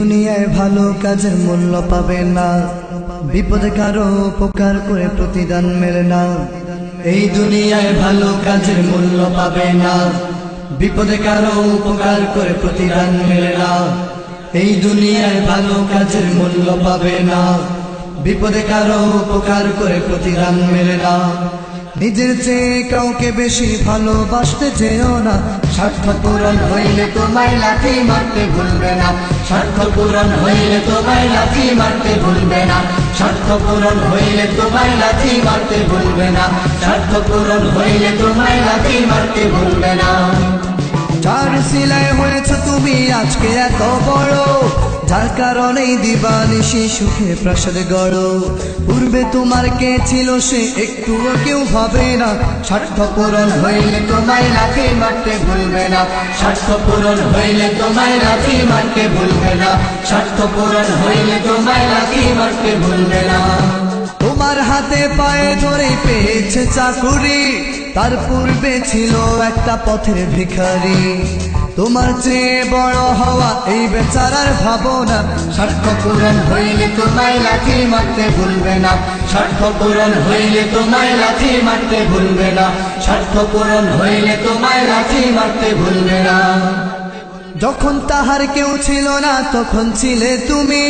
দুনিয়ায় ভালো কাজের মূল্য পাবে না, বিপদে কারো উপকার করে প্রতিদান মেলে না। এই দুনিয়ায় ভালো কাজের মূল্য পাবে না, বিপদে কারো উপকার করে প্রতিদান মেলে না। এই দুনিয়ায় ভালো কাজের মূল্য পাবে না, বিপদে কারো উপকার করে প্রতিদান মেলে না। নিজের চেয়ে কাউকে বেশি ভালোবাসতে চেয়েও না, স্বার্থ পূরণ হইলে তোমায় লাথি মারতে ভুলবে না। স্বার্থ পূরণ হইলে তোমায় লাথি মারতে ভুলবে না। স্বার্থ পূরণ হইলে তোমায় লাথি মারতে ভুলবে না। স্বার্থ পূরণ হইলে তোমায় লাথি মারতে ভুলবে না। যার সিলাই হয়েছ তুমি আজকে এত বড়, যার কারণেই দিবানিশি সুখে প্রাসাদ গড়। পূর্বে তোমার কে ছিল সে একটুও কেউ ভাবে না, স্বার্থ পূরণ হইলে তোমায় লাথি মারতে ভুলবে না। স্বার্থ পূরণ হইলে তোমায় লাথি মারতে ভুলবে না। স্বার্থ পূরণ হইলে তোমায় লাথি মারতে ভুলবে না। তোমার হাতে পায়ে ধরে পেয়েছে চাকুরি, তার পূর্বে ছিল একটা পথের ভিখারি। তোমার চেয়ে বড় হওয়া এই বেচারার ভাবনা, স্বার্থ পূরণ হইলে তোমায় লাথি মারতে ভুলবে না। স্বার্থ পূরণ হইলে তোমায় লাথি মারতে ভুলবে না। স্বার্থ পূরণ হইলে তোমায় লাথি মারতে ভুলবে না। যখন তাহার কেউ ছিল না তখন ছিলে তুমি,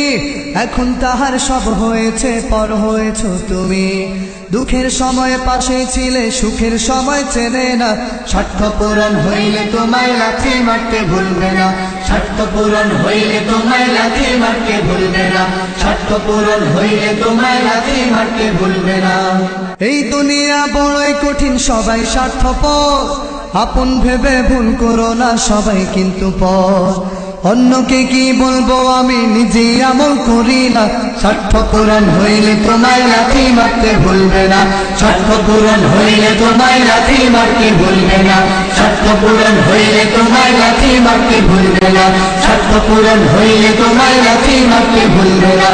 এখন তাহার সব হয়েছে পর হয়েছ তুমি। দুঃখের সময় পাশে ছিলে, সুখের সময় চেনে না। স্বার্থ পূরণ হইলে তোমায় লাথি মারতে ভুলবে না। স্বার্থ পূরণ হইলে তোমায় লাথি মারতে ভুলবে না। স্বার্থ পূরণ হইলে তোমায় লাথি মারতে ভুলবে না। এই দুনিয়া বড়ই কঠিন, সবাই স্বার্থপর। আপন ভেবে ভুল করো না, সবাই কিন্তু পর। অন্যকে কি বলবো আমি নিজেই আমল করি না। স্বার্থ পূরণ হইলে তোমায় লাথি মারতে ভুলবে না। স্বার্থ পূরণ হইলে তোমায় লাথি মারতে ভুলবে না। স্বার্থ পূরণ হইলে তোমায় লাথি মারতে ভুলবে না। স্বার্থ পূরণ হইলে তোমায় লাথি মারতে ভুলবে না।